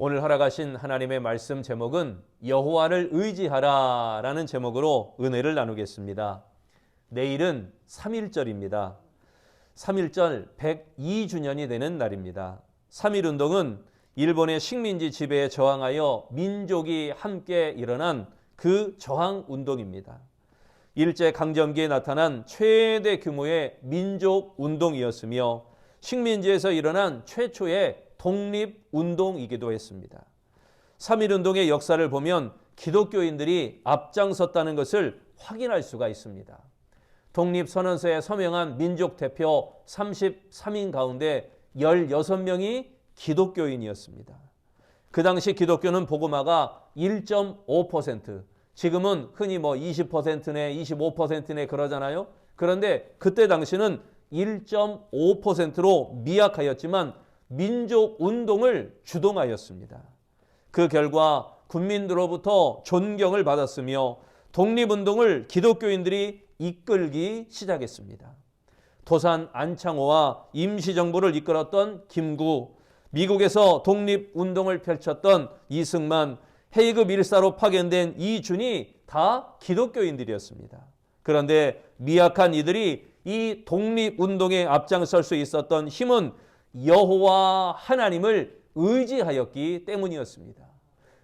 오늘 허락하신 하나님의 말씀 제목은 여호와를 의지하라 라는 제목으로 은혜를 나누겠습니다. 내일은 3.1절입니다. 3.1절 102주년이 되는 날입니다. 3.1운동은 일본의 식민지 지배에 저항하여 민족이 함께 일어난 그 저항운동입니다. 일제강점기에 나타난 최대 규모의 민족운동이었으며 식민지에서 일어난 최초의 독립운동이기도 했습니다. 3.1운동의 역사를 보면 기독교인들이 앞장섰다는 것을 확인할 수가 있습니다. 독립선언서에 서명한 민족 대표 33인 가운데 16명이 기독교인이었습니다. 그 당시 기독교는 복음화가 1.5%, 지금은 흔히 20%네 25%네 그러잖아요. 그런데 그때 당시는 1.5%로 미약하였지만 민족운동을 주동하였습니다. 그 결과 국민들로부터 존경을 받았으며 독립운동을 기독교인들이 이끌기 시작했습니다. 도산 안창호와 임시정부를 이끌었던 김구, 미국에서 독립운동을 펼쳤던 이승만, 헤이그 밀사로 파견된 이준이 다 기독교인들이었습니다. 그런데 미약한 이들이 이 독립운동에 앞장설 수 있었던 힘은 여호와 하나님을 의지하였기 때문이었습니다.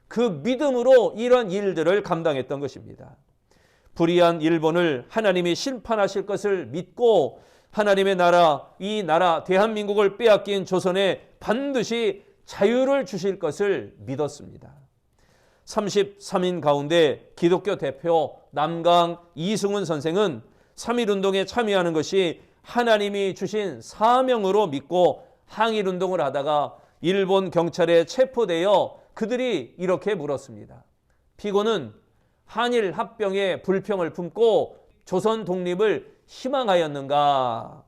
그 믿음으로 이런 일들을 감당했던 것입니다. 불의한 일본을 하나님이 심판하실 것을 믿고 하나님의 나라, 이 나라 대한민국을 빼앗긴 조선에 반드시 자유를 주실 것을 믿었습니다. 33인 가운데 기독교 대표 남강 이승훈 선생은 3.1운동에 참여하는 것이 하나님이 주신 사명으로 믿고 항일운동을 하다가 일본 경찰에 체포되어 그들이 이렇게 물었습니다. 피고는 한일 합병의 불평을 품고 조선 독립을 희망하였는가?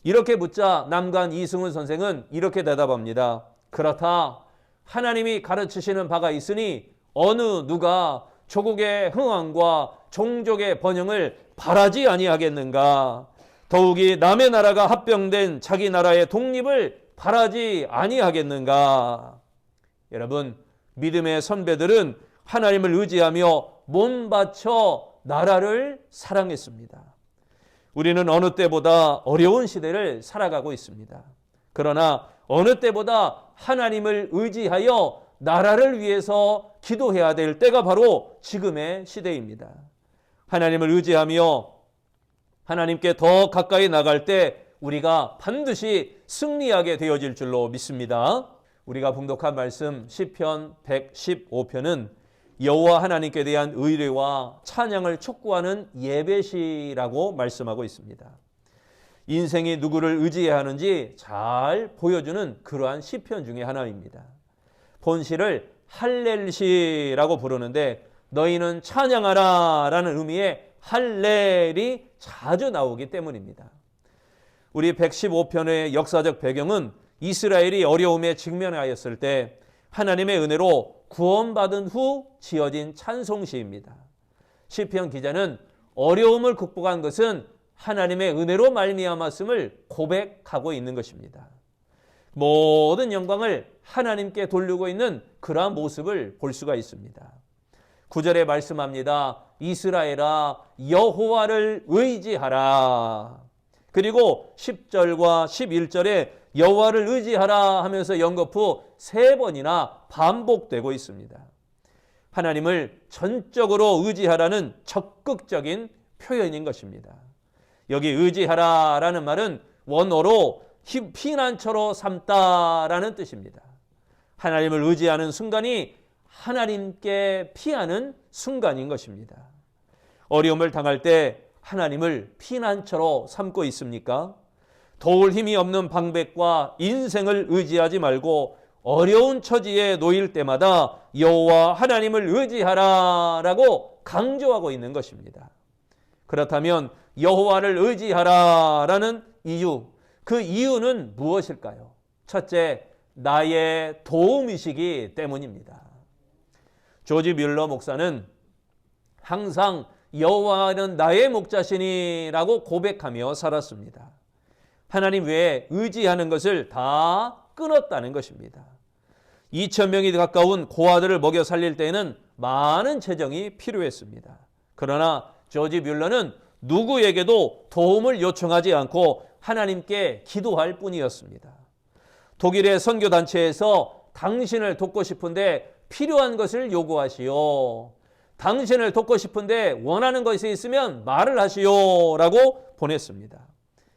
이렇게 묻자 남간 이승훈 선생은 이렇게 대답합니다. 그렇다. 하나님이 가르치시는 바가 있으니 어느 누가 조국의 흥왕과 종족의 번영을 바라지 아니하겠는가? 더욱이 남의 나라가 합병된 자기 나라의 독립을 바라지 아니하겠는가? 여러분, 믿음의 선배들은 하나님을 의지하며 몸 바쳐 나라를 사랑했습니다. 우리는 어느 때보다 어려운 시대를 살아가고 있습니다. 그러나 어느 때보다 하나님을 의지하여 나라를 위해서 기도해야 될 때가 바로 지금의 시대입니다. 하나님을 의지하며 하나님께 더 가까이 나갈 때 우리가 반드시 승리하게 되어질 줄로 믿습니다. 우리가 봉독한 말씀 시편 115편은 여호와 하나님께 대한 의뢰와 찬양을 촉구하는 예배시라고 말씀하고 있습니다. 인생이 누구를 의지해야 하는지 잘 보여주는 그러한 시편 중에 하나입니다. 본시를 할렐시라고 부르는데 너희는 찬양하라 라는 의미의 할렐이 자주 나오기 때문입니다. 우리 115편의 역사적 배경은 이스라엘이 어려움에 직면하였을 때 하나님의 은혜로 구원받은 후 지어진 찬송시입니다. 시편 기자는 어려움을 극복한 것은 하나님의 은혜로 말미암았음을 고백하고 있는 것입니다. 모든 영광을 하나님께 돌리고 있는 그러한 모습을 볼 수가 있습니다. 9절에 말씀합니다. 이스라엘아 여호와를 의지하라. 그리고 10절과 11절에 여호와를 의지하라 하면서 연거푸 3번이나 반복되고 있습니다. 하나님을 전적으로 의지하라는 적극적인 표현인 것입니다. 여기 의지하라라는 말은 원어로 피난처로 삼다라는 뜻입니다. 하나님을 의지하는 순간이 하나님께 피하는 순간인 것입니다. 어려움을 당할 때 하나님을 피난처로 삼고 있습니까? 도울 힘이 없는 방백과 인생을 의지하지 말고 어려운 처지에 놓일 때마다 여호와 하나님을 의지하라라고 강조하고 있는 것입니다. 그렇다면 여호와를 의지하라라는 이유, 그 이유는 무엇일까요? 첫째, 나의 도움이시기 때문입니다. 조지 뮬러 목사는 항상 여호와는 나의 목자시니라고 고백하며 살았습니다. 하나님 외에 의지하는 것을 다 끊었다는 것입니다. 2,000명이 가까운 고아들을 먹여 살릴 때에는 많은 재정이 필요했습니다. 그러나 조지 뮬러는 누구에게도 도움을 요청하지 않고 하나님께 기도할 뿐이었습니다. 독일의 선교단체에서 당신을 돕고 싶은데 필요한 것을 요구하시오. 당신을 돕고 싶은데 원하는 것이 있으면 말을 하시오 라고 보냈습니다.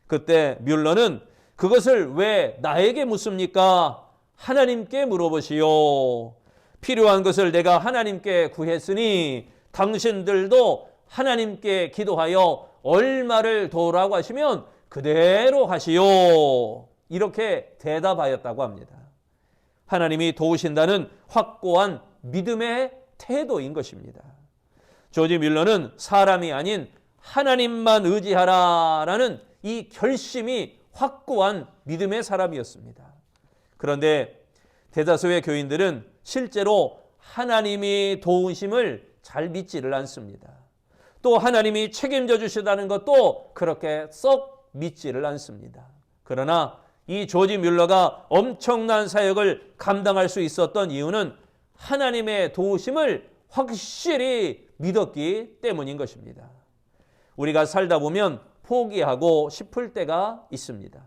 그때 뮬러는 그것을 왜 나에게 묻습니까? 하나님께 물어보시오. 필요한 것을 내가 하나님께 구했으니 당신들도 하나님께 기도하여 얼마를 도우라고 하시면 그대로 하시오. 이렇게 대답하였다고 합니다. 하나님이 도우신다는 확고한 믿음의 태도인 것입니다. 조지 뮬러는 사람이 아닌 하나님만 의지하라라는 이 결심이 확고한 믿음의 사람이었습니다. 그런데 대다수의 교인들은 실제로 하나님이 도우심을 잘 믿지를 않습니다. 또 하나님이 책임져 주시다는 것도 그렇게 썩 믿지를 않습니다. 그러나 이 조지 뮬러가 엄청난 사역을 감당할 수 있었던 이유는 하나님의 도우심을 확실히 믿었기 때문인 것입니다. 우리가 살다 보면 포기하고 싶을 때가 있습니다.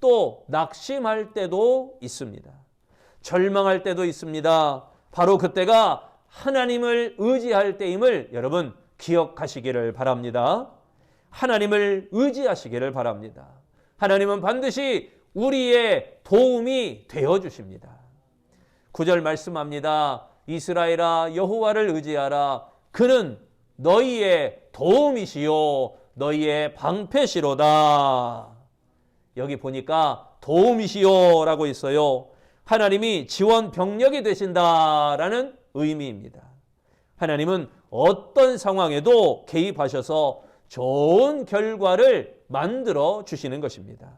또 낙심할 때도 있습니다. 절망할 때도 있습니다. 바로 그때가 하나님을 의지할 때임을 여러분 기억하시기를 바랍니다. 하나님을 의지하시기를 바랍니다. 하나님은 반드시 우리의 도움이 되어 주십니다. 9절 말씀합니다. 이스라엘아 여호와를 의지하라. 그는 너희의 도움이시요 너희의 방패시로다. 여기 보니까 도움이시요 라고 있어요. 하나님이 지원 병력이 되신다라는 의미입니다. 하나님은 어떤 상황에도 개입하셔서 좋은 결과를 만들어 주시는 것입니다.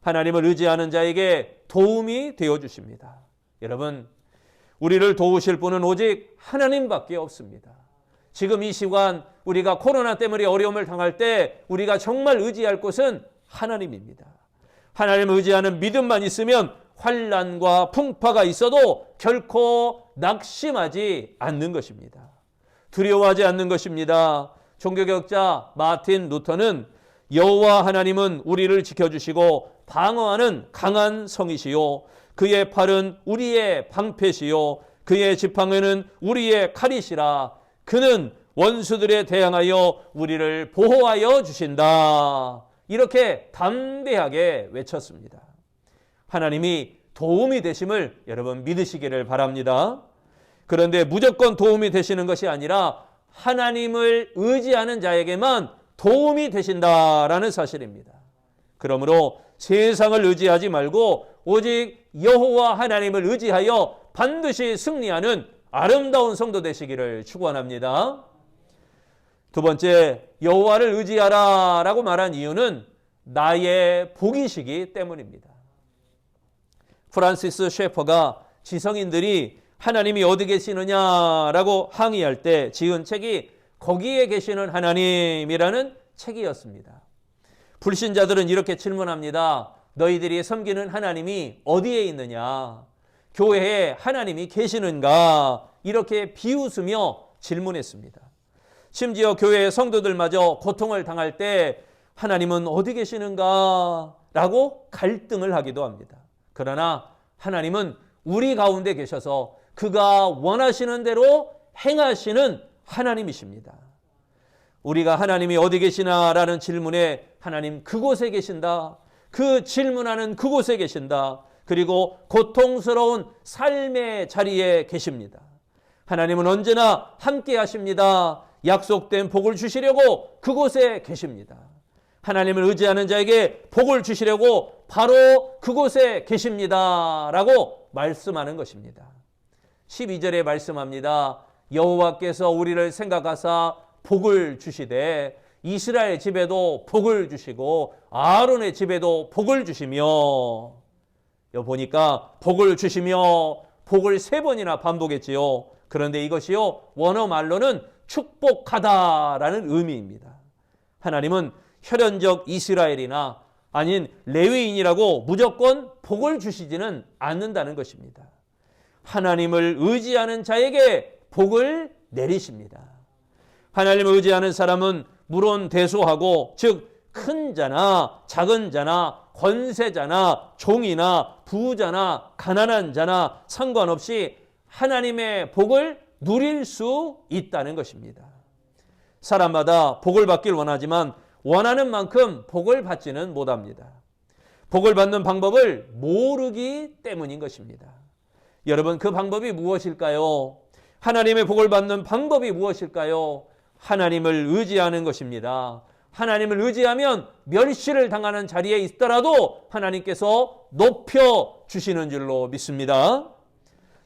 하나님을 의지하는 자에게 도움이 되어 주십니다. 여러분, 우리를 도우실 분은 오직 하나님밖에 없습니다. 지금 이 시간 우리가 코로나 때문에 어려움을 당할 때 우리가 정말 의지할 곳은 하나님입니다. 하나님을 의지하는 믿음만 있으면 환난과 풍파가 있어도 결코 낙심하지 않는 것입니다. 두려워하지 않는 것입니다. 종교개혁자 마틴 루터는 여호와 하나님은 우리를 지켜주시고 방어하는 강한 성이시요 그의 팔은 우리의 방패시요 그의 지팡이는 우리의 칼이시라. 그는 원수들에 대항하여 우리를 보호하여 주신다. 이렇게 담대하게 외쳤습니다. 하나님이 도움이 되심을 여러분 믿으시기를 바랍니다. 그런데 무조건 도움이 되시는 것이 아니라 하나님을 의지하는 자에게만 도움이 되신다라는 사실입니다. 그러므로 세상을 의지하지 말고 오직 여호와 하나님을 의지하여 반드시 승리하는 아름다운 성도 되시기를 축원합니다. 두 번째, 여호와를 의지하라 라고 말한 이유는 나의 복이시기 때문입니다. 프란시스 셰퍼가 지성인들이 하나님이 어디 계시느냐라고 항의할 때 지은 책이 거기에 계시는 하나님이라는 책이었습니다. 불신자들은 이렇게 질문합니다. 너희들이 섬기는 하나님이 어디에 있느냐? 교회에 하나님이 계시는가? 이렇게 비웃으며 질문했습니다. 심지어 교회의 성도들마저 고통을 당할 때 하나님은 어디 계시는가? 라고 갈등을 하기도 합니다. 그러나 하나님은 우리 가운데 계셔서 그가 원하시는 대로 행하시는 하나님이십니다. 우리가 하나님이 어디 계시나라는 질문에 하나님 그곳에 계신다. 그 질문하는 그곳에 계신다. 그리고 고통스러운 삶의 자리에 계십니다. 하나님은 언제나 함께 하십니다. 약속된 복을 주시려고 그곳에 계십니다. 하나님을 의지하는 자에게 복을 주시려고 바로 그곳에 계십니다. 라고 말씀하는 것입니다. 12절에 말씀합니다. 여호와께서 우리를 생각하사 복을 주시되 이스라엘 집에도 복을 주시고 아론의 집에도 복을 주시며 여기 보니까 복을 주시며 복을 3번이나 반복했지요. 그런데 이것이요 원어 말로는 축복하다라는 의미입니다. 하나님은 혈연적 이스라엘이나 아닌 레위인이라고 무조건 복을 주시지는 않는다는 것입니다. 하나님을 의지하는 자에게 복을 내리십니다. 하나님을 의지하는 사람은 물론 대소하고, 즉 큰 자나 작은 자나 권세자나 종이나 부자나 가난한 자나 상관없이 하나님의 복을 누릴 수 있다는 것입니다. 사람마다 복을 받길 원하지만 원하는 만큼 복을 받지는 못합니다. 복을 받는 방법을 모르기 때문인 것입니다. 여러분, 그 방법이 무엇일까요? 하나님의 복을 받는 방법이 무엇일까요? 하나님을 의지하는 것입니다. 하나님을 의지하면 멸시를 당하는 자리에 있더라도 하나님께서 높여주시는 줄로 믿습니다.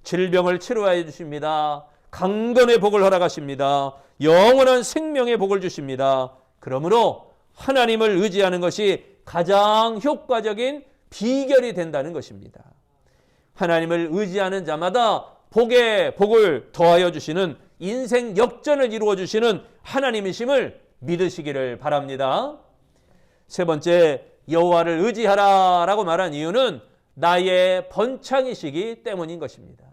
질병을 치료해 주십니다. 강건의 복을 허락하십니다. 영원한 생명의 복을 주십니다. 그러므로 하나님을 의지하는 것이 가장 효과적인 비결이 된다는 것입니다. 하나님을 의지하는 자마다 복에 복을 더하여 주시는 인생 역전을 이루어 주시는 하나님이심을 믿으시기를 바랍니다. 세 번째, 여호와를 의지하라라고 말한 이유는 나의 번창이시기 때문인 것입니다.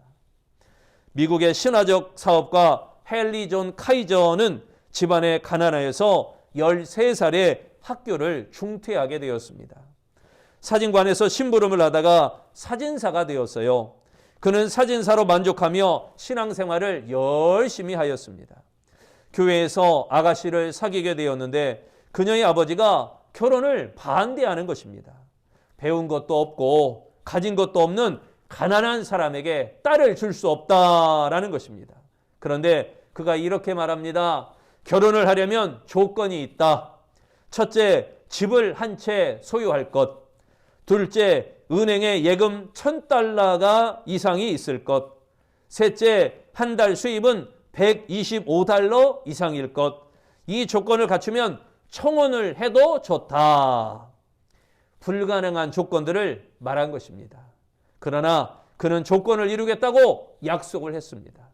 미국의 신화적 사업가 헨리 존 카이저는 집안에 가난하여서 13살에 학교를 중퇴하게 되었습니다. 사진관에서 심부름을 하다가 사진사가 되었어요. 그는 사진사로 만족하며 신앙생활을 열심히 하였습니다. 교회에서 아가씨를 사귀게 되었는데 그녀의 아버지가 결혼을 반대하는 것입니다. 배운 것도 없고 가진 것도 없는 가난한 사람에게 딸을 줄 수 없다라는 것입니다. 그런데 그가 이렇게 말합니다. 결혼을 하려면 조건이 있다. 첫째, 집을 한 채 소유할 것. 둘째, 은행에 예금 $1,000 이상이 있을 것. 셋째, 한 달 수입은 $125 이상일 것. 이 조건을 갖추면 청혼을 해도 좋다. 불가능한 조건들을 말한 것입니다. 그러나 그는 조건을 이루겠다고 약속을 했습니다.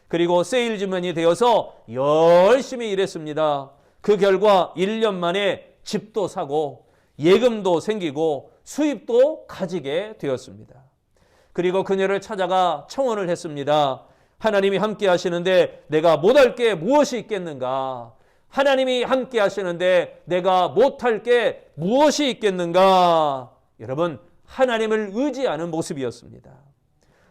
그리고 세일즈맨이 되어서 열심히 일했습니다. 그 결과 1년 만에 집도 사고 예금도 생기고 수입도 가지게 되었습니다. 그리고 그녀를 찾아가 청혼을 했습니다. 하나님이 함께 하시는데 내가 못할 게 무엇이 있겠는가? 하나님이 함께 하시는데 내가 못할 게 무엇이 있겠는가? 여러분, 하나님을 의지하는 모습이었습니다.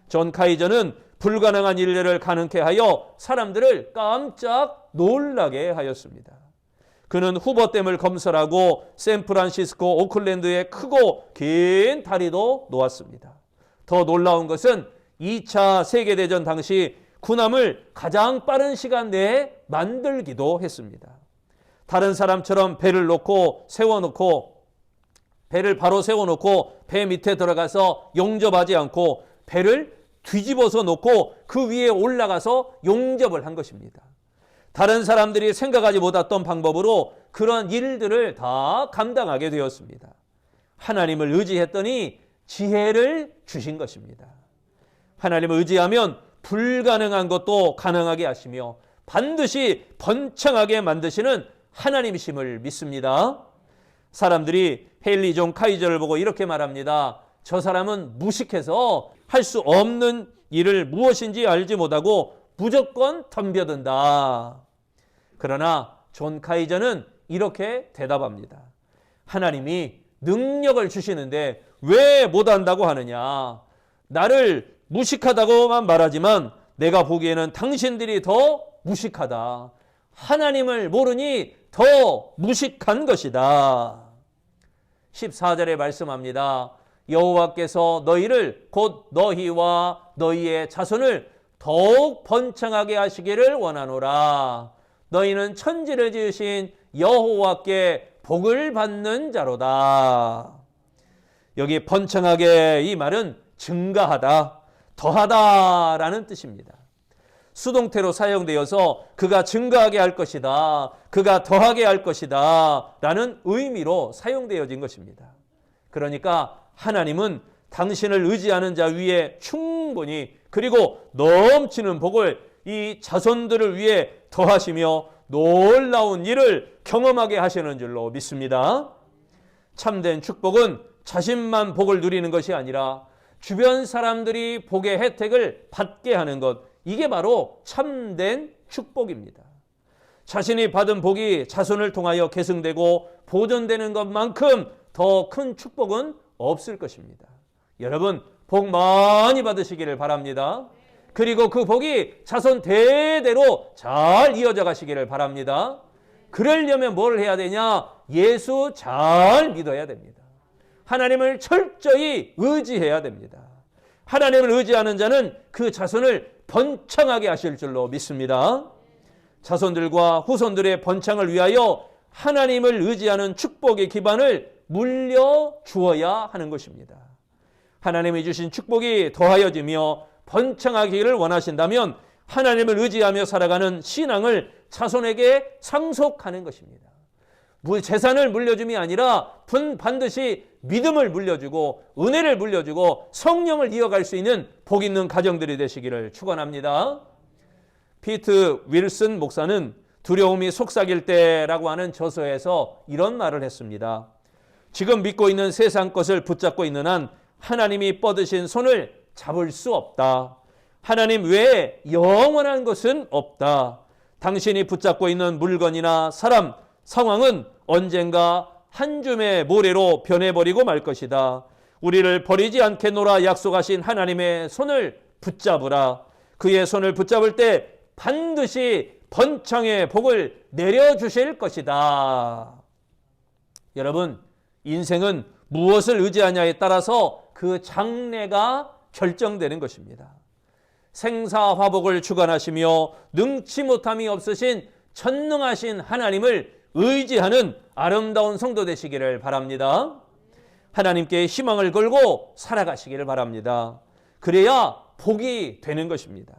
존 카이저는 불가능한 일들을 가능케 하여 사람들을 깜짝 놀라게 하였습니다. 그는 후버댐을 건설하고 샌프란시스코, 오클랜드에 크고 긴 다리도 놓았습니다. 더 놀라운 것은 2차 세계대전 당시 군함을 가장 빠른 시간 내에 만들기도 했습니다. 다른 사람처럼 배를 바로 세워놓고 배 밑에 들어가서 용접하지 않고 배를 뒤집어서 놓고 그 위에 올라가서 용접을 한 것입니다. 다른 사람들이 생각하지 못했던 방법으로 그런 일들을 다 감당하게 되었습니다. 하나님을 의지했더니 지혜를 주신 것입니다. 하나님을 의지하면 불가능한 것도 가능하게 하시며 반드시 번창하게 만드시는 하나님이심을 믿습니다. 사람들이 헨리 존 카이저를 보고 이렇게 말합니다. 저 사람은 무식해서 할 수 없는 일을 무엇인지 알지 못하고 무조건 덤벼든다. 그러나 존 카이저는 이렇게 대답합니다. 하나님이 능력을 주시는데 왜 못한다고 하느냐? 나를 무식하다고만 말하지만 내가 보기에는 당신들이 더 무식하다. 하나님을 모르니 더 무식한 것이다. 14절에 말씀합니다. 여호와께서 너희를 곧 너희와 너희의 자손을 더욱 번창하게 하시기를 원하노라. 너희는 천지를 지으신 여호와께 복을 받는 자로다. 여기 번창하게 이 말은 증가하다, 더하다라는 뜻입니다. 수동태로 사용되어서 그가 증가하게 할 것이다, 그가 더하게 할 것이다 라는 의미로 사용되어진 것입니다. 그러니까 하나님은 당신을 의지하는 자 위에 충분히 그리고 넘치는 복을 이 자손들을 위해 더하시며 놀라운 일을 경험하게 하시는 줄로 믿습니다. 참된 축복은 자신만 복을 누리는 것이 아니라 주변 사람들이 복의 혜택을 받게 하는 것, 이게 바로 참된 축복입니다. 자신이 받은 복이 자손을 통하여 계승되고 보존되는 것만큼 더 큰 축복은 없을 것입니다. 여러분, 복 많이 받으시기를 바랍니다. 그리고 그 복이 자손 대대로 잘 이어져 가시기를 바랍니다. 그러려면 뭘 해야 되냐? 예수 잘 믿어야 됩니다. 하나님을 철저히 의지해야 됩니다. 하나님을 의지하는 자는 그 자손을 번창하게 하실 줄로 믿습니다. 자손들과 후손들의 번창을 위하여 하나님을 의지하는 축복의 기반을 물려주어야 하는 것입니다. 하나님이 주신 축복이 더하여지며 번창하기를 원하신다면 하나님을 의지하며 살아가는 신앙을 자손에게 상속하는 것입니다. 재산을 물려줌이 아니라 반드시 믿음을 물려주고 은혜를 물려주고 성령을 이어갈 수 있는 복 있는 가정들이 되시기를 축원합니다. 피트 윌슨 목사는 두려움이 속삭일 때라고 하는 저서에서 이런 말을 했습니다. 지금 믿고 있는 세상 것을 붙잡고 있는 한 하나님이 뻗으신 손을 잡을 수 없다. 하나님 외에 영원한 것은 없다. 당신이 붙잡고 있는 물건이나 사람, 상황은 언젠가 한 줌의 모래로 변해버리고 말 것이다. 우리를 버리지 않겠노라 약속하신 하나님의 손을 붙잡으라. 그의 손을 붙잡을 때 반드시 번창의 복을 내려주실 것이다. 여러분, 인생은 무엇을 의지하냐에 따라서 그 장래가 결정되는 것입니다. 생사화복을 주관하시며 능치 못함이 없으신 전능하신 하나님을 의지하는 아름다운 성도 되시기를 바랍니다. 하나님께 희망을 걸고 살아가시기를 바랍니다. 그래야 복이 되는 것입니다.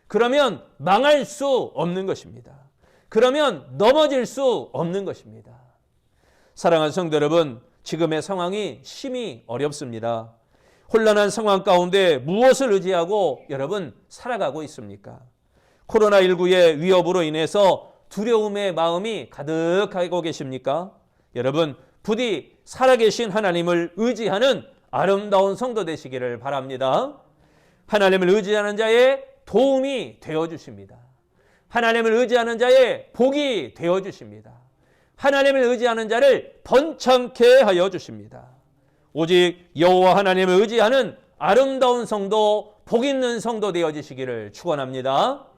그러면 망할 수 없는 것입니다. 그러면 넘어질 수 없는 것입니다. 사랑하는 성도 여러분, 지금의 상황이 심히 어렵습니다. 혼란한 상황 가운데 무엇을 의지하고 여러분 살아가고 있습니까? 코로나19의 위협으로 인해서 두려움의 마음이 가득하고 계십니까? 여러분, 부디 살아계신 하나님을 의지하는 아름다운 성도 되시기를 바랍니다. 하나님을 의지하는 자의 도움이 되어주십니다. 하나님을 의지하는 자의 복이 되어주십니다. 하나님을 의지하는 자를 번창케 하여 주십니다. 오직 여호와 하나님을 의지하는 아름다운 성도, 복 있는 성도 되어지시기를 축원합니다.